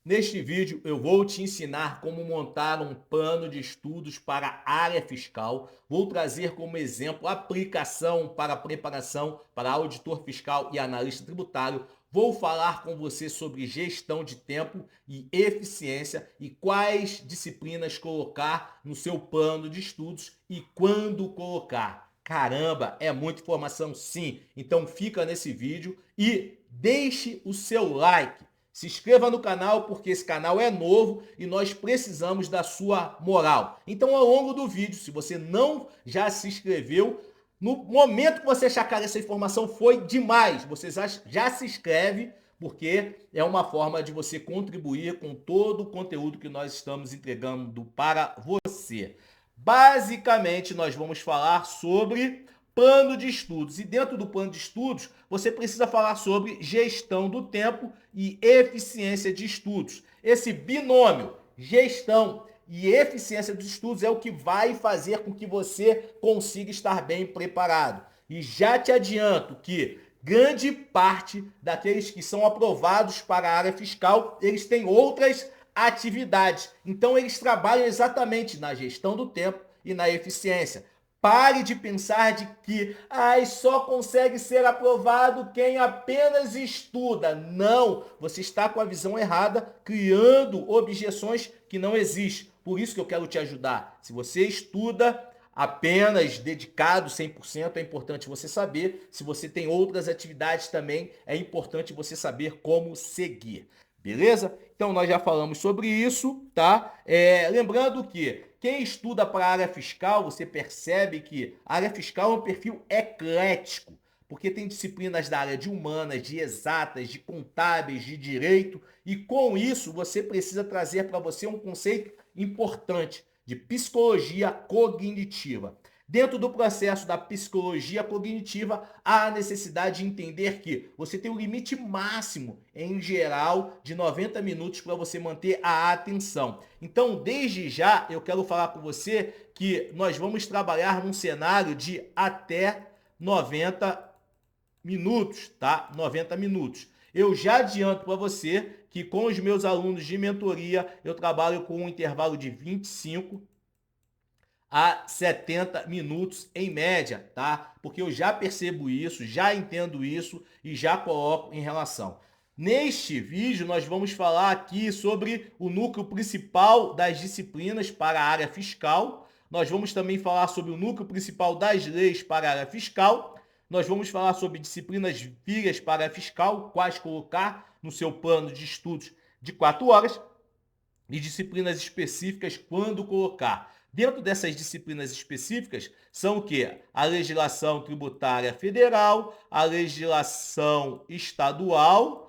Neste vídeo eu vou te ensinar como montar um plano de estudos para a área fiscal. Vou trazer como exemplo a aplicação para a preparação para auditor fiscal e analista tributário. Vou falar com você sobre gestão de tempo e eficiência e quais disciplinas colocar no seu plano de estudos e quando colocar. Caramba, é muita informação sim. Então fica nesse vídeo e deixe o seu like. Se inscreva no canal porque esse canal é novo e nós precisamos da sua moral. Então, ao longo do vídeo, se você não já se inscreveu, no momento que você achar que essa informação foi demais, você já se inscreve porque é uma forma de você contribuir com todo o conteúdo que nós estamos entregando para você. Basicamente, nós vamos falar sobre plano de estudos. E dentro do plano de estudos, você precisa falar sobre gestão do tempo e eficiência de estudos. Esse binômio, gestão e eficiência dos estudos, é o que vai fazer com que você consiga estar bem preparado. E já te adianto que grande parte daqueles que são aprovados para a área fiscal, eles têm outras atividades. Então, eles trabalham exatamente na gestão do tempo e na eficiência. Pare de pensar de que só consegue ser aprovado quem apenas estuda. Não, você está com a visão errada, criando objeções que não existem. Por isso que eu quero te ajudar. Se você estuda apenas dedicado 100%, é importante você saber. Se você tem outras atividades também, é importante você saber como seguir. Beleza? Então nós já falamos sobre isso, tá? Lembrando que quem estuda para a área fiscal, você percebe que a área fiscal é um perfil eclético, porque tem disciplinas da área de humanas, de exatas, de contábeis, de direito, e com isso você precisa trazer para você um conceito importante de psicologia cognitiva. Dentro do processo da psicologia cognitiva, há a necessidade de entender que você tem um limite máximo, em geral, de 90 minutos para você manter a atenção. Então, desde já, eu quero falar com você que nós vamos trabalhar num cenário de até 90 minutos, tá? 90 minutos. Eu já adianto para você que com os meus alunos de mentoria, eu trabalho com um intervalo de 25 a 70 minutos em média, tá? Porque eu já percebo isso, já entendo isso e já coloco em relação. Neste vídeo, nós vamos falar aqui sobre o núcleo principal das disciplinas para a área fiscal. Nós vamos também falar sobre o núcleo principal das leis para a área fiscal. Nós vamos falar sobre disciplinas filhas para a área fiscal, quais colocar no seu plano de estudos de 4 horas e disciplinas específicas quando colocar. Dentro dessas disciplinas específicas são o quê? A legislação tributária federal, a legislação estadual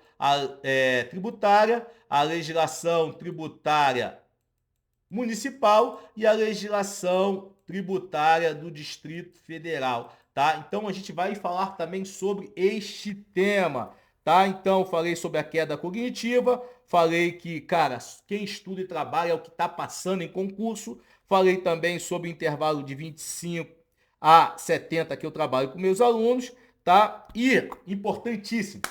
tributária, a legislação tributária municipal e a legislação tributária do Distrito Federal, tá? Então a gente vai falar também sobre este tema, tá? Então falei sobre a queda cognitiva, falei que, cara, quem estuda e trabalha é o que está passando em concurso, falei também sobre o intervalo de 25 a 70 que eu trabalho com meus alunos, tá? E, importantíssimo,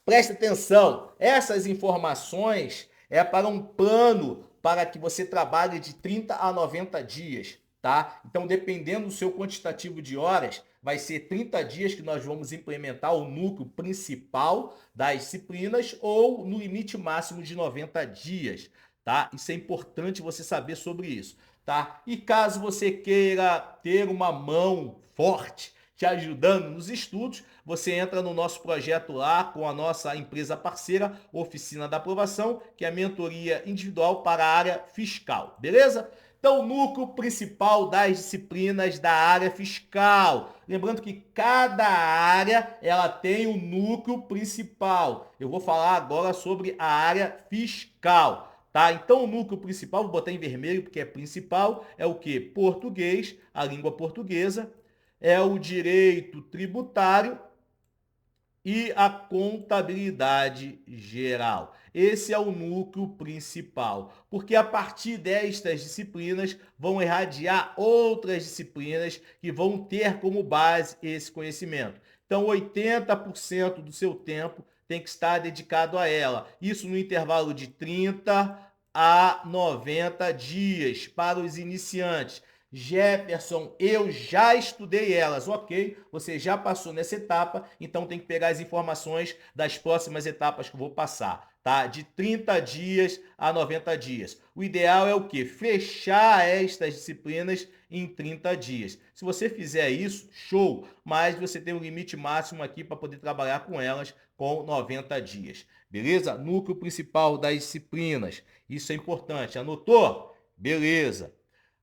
presta atenção, essas informações é para um plano para que você trabalhe de 30 a 90 dias, tá? Então, dependendo do seu quantitativo de horas, vai ser 30 dias que nós vamos implementar o núcleo principal das disciplinas ou no limite máximo de 90 dias, tá? Isso é importante você saber sobre isso, tá? E caso você queira ter uma mão forte te ajudando nos estudos, você entra no nosso projeto lá com a nossa empresa parceira, Oficina da Aprovação, que é a mentoria individual para a área fiscal, beleza? Então, o núcleo principal das disciplinas da área fiscal. Lembrando que cada área ela tem um núcleo principal. Eu vou falar agora sobre a área fiscal. Tá? Então, o núcleo principal, vou botar em vermelho porque é principal, é o que? Português, a língua portuguesa, é o direito tributário e a contabilidade geral. Esse é o núcleo principal, porque a partir destas disciplinas vão irradiar outras disciplinas que vão ter como base esse conhecimento. Então, 80% do seu tempo tem que estar dedicado a ela. Isso no intervalo de 30 a 90 dias para os iniciantes. Jefferson, eu já estudei elas, ok? Você já passou nessa etapa, então tem que pegar as informações das próximas etapas que eu vou passar, tá? De 30 dias a 90 dias. O ideal é o quê? Fechar estas disciplinas em 30 dias. Se você fizer isso, show, mas você tem um limite máximo aqui para poder trabalhar com elas com 90 dias. Beleza? Núcleo principal das disciplinas. Isso é importante. Anotou? Beleza.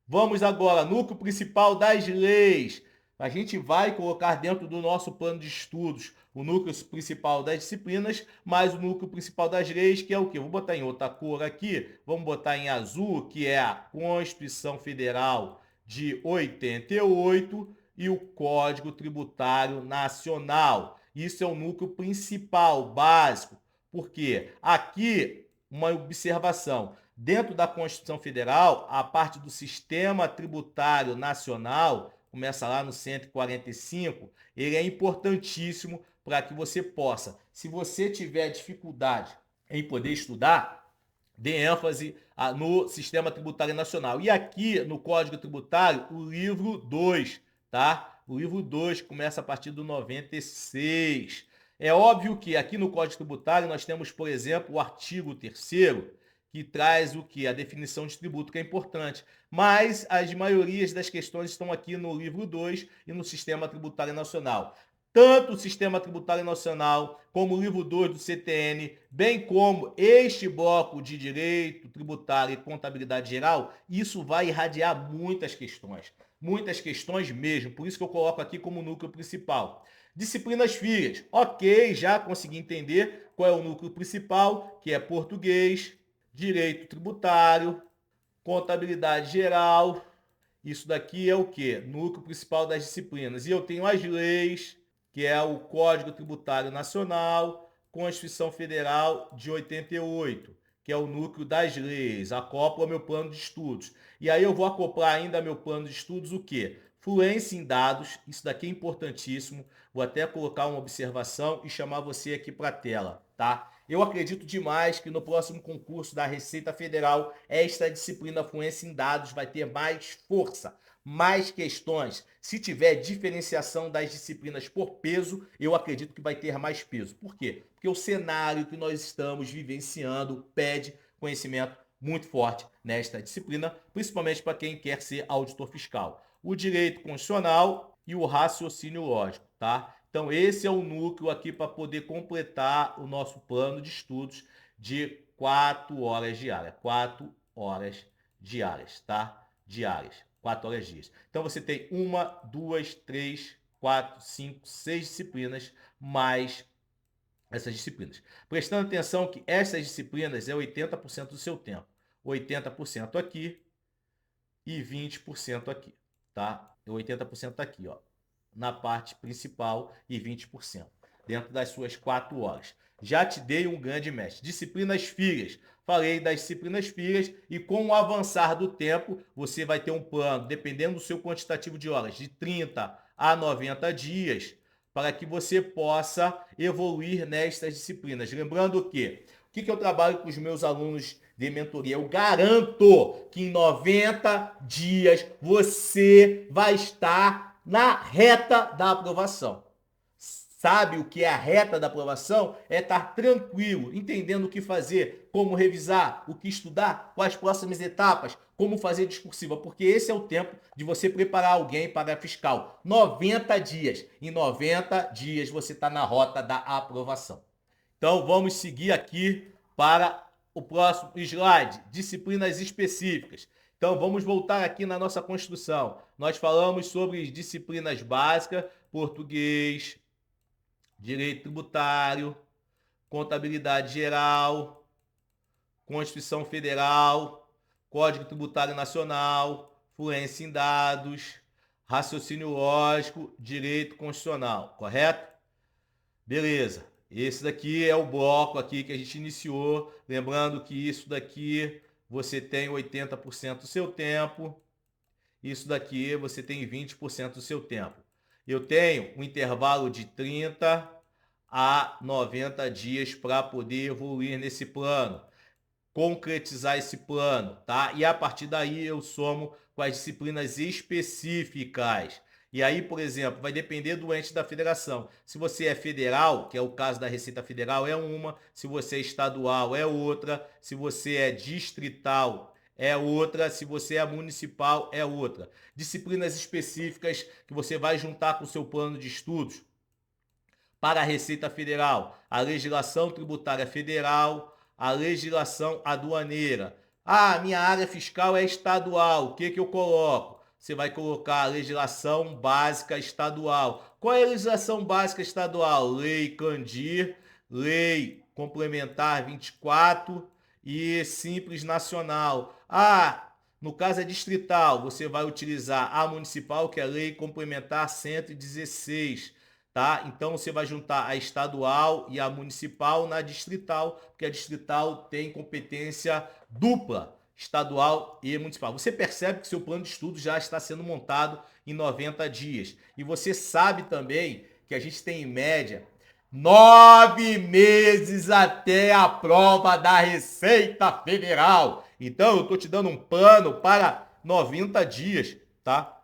Vamos agora, núcleo principal das leis. A gente vai colocar dentro do nosso plano de estudos o núcleo principal das disciplinas, mais o núcleo principal das leis, que é o quê? Vou botar em outra cor aqui, vamos botar em azul, que é a Constituição Federal de 88 e o Código Tributário Nacional. Isso é o núcleo principal, básico. Por quê? Aqui, uma observação. Dentro da Constituição Federal, a parte do Sistema Tributário Nacional, começa lá no 145, ele é importantíssimo para que você possa, se você tiver dificuldade em poder estudar, dê ênfase no Sistema Tributário Nacional. E aqui no Código Tributário, o livro 2, tá? O livro 2 começa a partir do 96. É óbvio que aqui no Código Tributário nós temos, por exemplo, o artigo 3º, que traz o que? A definição de tributo, que é importante. Mas as maiorias das questões estão aqui no livro 2 e no Sistema Tributário Nacional. Tanto o Sistema Tributário Nacional, como o livro 2 do CTN, bem como este bloco de Direito Tributário e Contabilidade Geral, isso vai irradiar muitas questões mesmo, por isso que eu coloco aqui como núcleo principal. Disciplinas filhas, ok, já consegui entender qual é o núcleo principal, que é português, direito tributário, contabilidade geral. Isso daqui é o quê? Núcleo principal das disciplinas. E eu tenho as leis, que é o Código Tributário Nacional, Constituição Federal de 88, que é o núcleo das leis. Acopla meu plano de estudos. E aí eu vou acoplar ainda meu plano de estudos o quê? Fluência em dados, isso daqui é importantíssimo. Vou até colocar uma observação e chamar você aqui para a tela, tá? Eu acredito demais que no próximo concurso da Receita Federal, esta disciplina Fluência em Dados vai ter mais força, mais questões. Se tiver diferenciação das disciplinas por peso, eu acredito que vai ter mais peso. Por quê? Porque o cenário que nós estamos vivenciando pede conhecimento muito forte nesta disciplina, principalmente para quem quer ser auditor fiscal. O direito constitucional e o raciocínio lógico, tá? Então, esse é o núcleo aqui para poder completar o nosso plano de estudos de 4 horas diárias. 4 horas diárias, tá? Diárias. 4 horas dias. Então, você tem 1, 2, 3, 4, 5, 6 disciplinas, mais essas disciplinas. Prestando atenção que essas disciplinas é 80% do seu tempo. 80% aqui e 20% aqui, tá? 80% aqui, ó, na parte principal e 20% dentro das suas 4 horas. Já te dei um grande mestre. Disciplinas filhas. Falei das disciplinas filhas e com o avançar do tempo, você vai ter um plano, dependendo do seu quantitativo de horas, de 30 a 90 dias, para que você possa evoluir nestas disciplinas. Lembrando que o que eu trabalho com os meus alunos de mentoria? Eu garanto que em 90 dias você vai estar na reta da aprovação. Sabe o que é a reta da aprovação? É estar tranquilo, entendendo o que fazer, como revisar, o que estudar, quais próximas etapas, como fazer discursiva, porque esse é o tempo de você preparar alguém para a fiscal. 90 dias. Em 90 dias você está na rota da aprovação. Então vamos seguir aqui para o próximo slide, disciplinas específicas. Então vamos voltar aqui na nossa construção. Nós falamos sobre disciplinas básicas, português, direito tributário, contabilidade geral, Constituição Federal, Código Tributário Nacional, fluência em dados, raciocínio lógico, direito constitucional, correto? Beleza. Esse daqui é o bloco aqui que a gente iniciou. Lembrando que isso daqui você tem 80% do seu tempo. Isso daqui você tem 20% do seu tempo. Eu tenho um intervalo de 30 a 90 dias para poder evoluir nesse plano, concretizar esse plano, tá? E a partir daí eu somo com as disciplinas específicas. E aí, por exemplo, vai depender do ente da federação. Se você é federal, que é o caso da Receita Federal, é uma. Se você é estadual, é outra. Se você é distrital, é outra. Se você é municipal, é outra. Disciplinas específicas que você vai juntar com o seu plano de estudos para a Receita Federal, a legislação tributária federal, a legislação aduaneira. Ah, minha área fiscal é estadual, o que eu coloco? Você vai colocar a legislação básica estadual. Qual é a legislação básica estadual? Lei Candir, Lei Complementar 24 e Simples Nacional. Ah, no caso é distrital, você vai utilizar a municipal, que é a Lei Complementar 116. Tá? Então você vai juntar a estadual e a municipal na distrital, porque a distrital tem competência dupla, estadual e municipal. Você percebe que seu plano de estudo já está sendo montado em 90 dias. E você sabe também que a gente tem em média 9 meses até a prova da Receita Federal. Então eu estou te dando um plano para 90 dias, tá?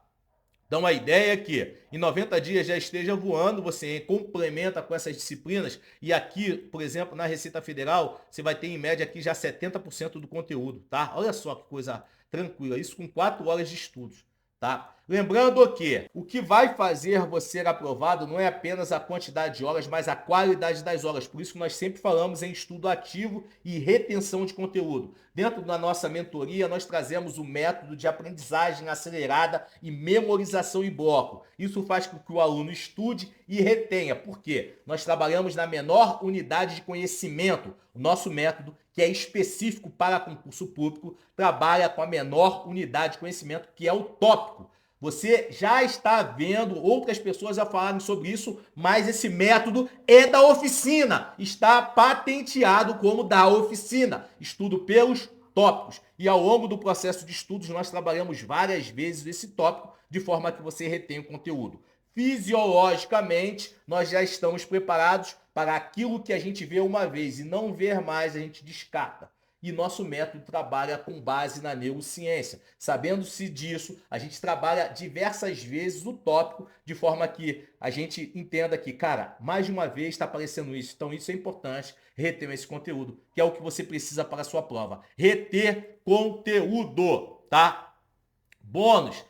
Então a ideia é que em 90 dias já esteja voando, você complementa com essas disciplinas e aqui, por exemplo, na Receita Federal, você vai ter em média aqui já 70% do conteúdo, tá? Olha só que coisa tranquila, isso com 4 horas de estudos, tá? Lembrando que o que vai fazer você ser aprovado não é apenas a quantidade de horas, mas a qualidade das horas. Por isso que nós sempre falamos em estudo ativo e retenção de conteúdo. Dentro da nossa mentoria, nós trazemos o método de aprendizagem acelerada e memorização em bloco. Isso faz com que o aluno estude e retenha. Por quê? Nós trabalhamos na menor unidade de conhecimento. O nosso método, que é específico para concurso público, trabalha com a menor unidade de conhecimento, que é o tópico. Você já está vendo outras pessoas a falarem sobre isso, mas esse método é da oficina, está patenteado como da oficina. Estudo pelos tópicos. E ao longo do processo de estudos, nós trabalhamos várias vezes esse tópico, de forma que você retenha o conteúdo. Fisiologicamente, nós já estamos preparados para aquilo que a gente vê uma vez e não ver mais, a gente descarta. E nosso método trabalha com base na neurociência. Sabendo-se disso, a gente trabalha diversas vezes o tópico, de forma que a gente entenda que, cara, mais de uma vez está aparecendo isso. Então isso é importante, reter esse conteúdo, que é o que você precisa para a sua prova. Reter conteúdo, tá? Bônus.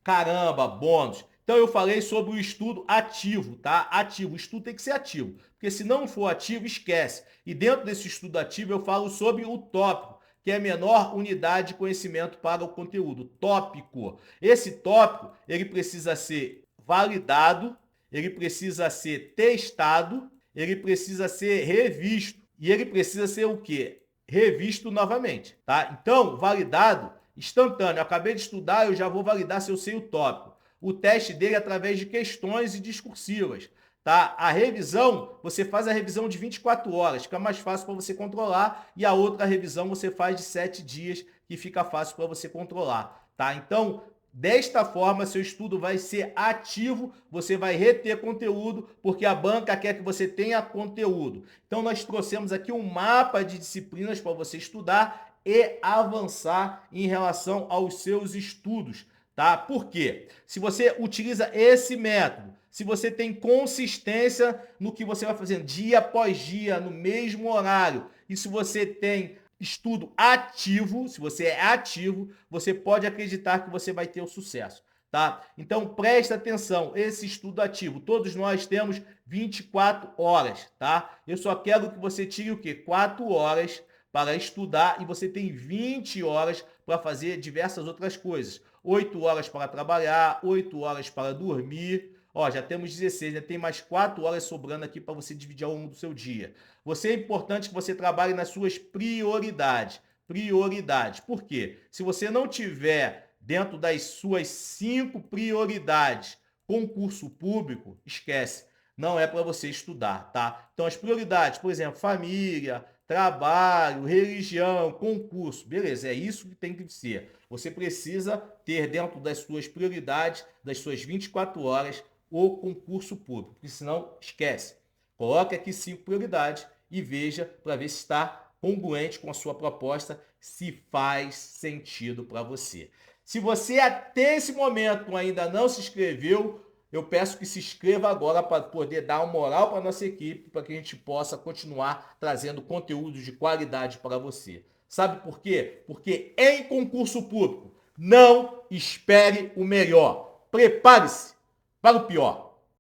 Caramba, bônus. Então eu falei sobre o estudo ativo, tá? Ativo, o estudo tem que ser ativo, porque se não for ativo, esquece. E dentro desse estudo ativo eu falo sobre o tópico, que é a menor unidade de conhecimento para o conteúdo, tópico. Esse tópico, ele precisa ser validado, ele precisa ser testado, ele precisa ser revisto. E ele precisa ser o quê? Revisto novamente, tá? Então, validado, instantâneo. Eu acabei de estudar, eu já vou validar se eu sei o tópico. O teste dele é através de questões e discursivas, tá? A revisão, você faz a revisão de 24 horas, fica mais fácil para você controlar, e a outra revisão você faz de 7 dias, que fica fácil para você controlar, tá? Então, desta forma, seu estudo vai ser ativo, você vai reter conteúdo, porque a banca quer que você tenha conteúdo. Então, nós trouxemos aqui um mapa de disciplinas para você estudar e avançar em relação aos seus estudos, tá? Por quê? Se você utiliza esse método, se você tem consistência no que você vai fazendo dia após dia, no mesmo horário, e se você tem estudo ativo, se você é ativo, você pode acreditar que você vai ter o sucesso, tá? Então presta atenção, esse estudo ativo, todos nós temos 24 horas, tá? Eu só quero que você tire o quê? 4 horas para estudar e você tem 20 horas para fazer diversas outras coisas. 8 horas para trabalhar, 8 horas para dormir. Ó, já temos 16, já tem mais 4 horas sobrando aqui para você dividir ao longo do seu dia. Você é importante que você trabalhe nas suas prioridades. Prioridades. Por quê? Se você não tiver dentro das suas 5 prioridades concurso público, esquece. Não é para você estudar, tá? Então as prioridades, por exemplo, família, trabalho, religião, concurso, beleza, é isso que tem que ser. Você precisa ter dentro das suas prioridades, das suas 24 horas, o concurso público, porque senão esquece. Coloque aqui 5 prioridades e veja para ver se está congruente com a sua proposta, se faz sentido para você. Se você até esse momento ainda não se inscreveu, eu peço que se inscreva agora para poder dar uma moral para a nossa equipe, para que a gente possa continuar trazendo conteúdo de qualidade para você. Sabe por quê? Porque em concurso público, não espere o melhor. Prepare-se para o pior.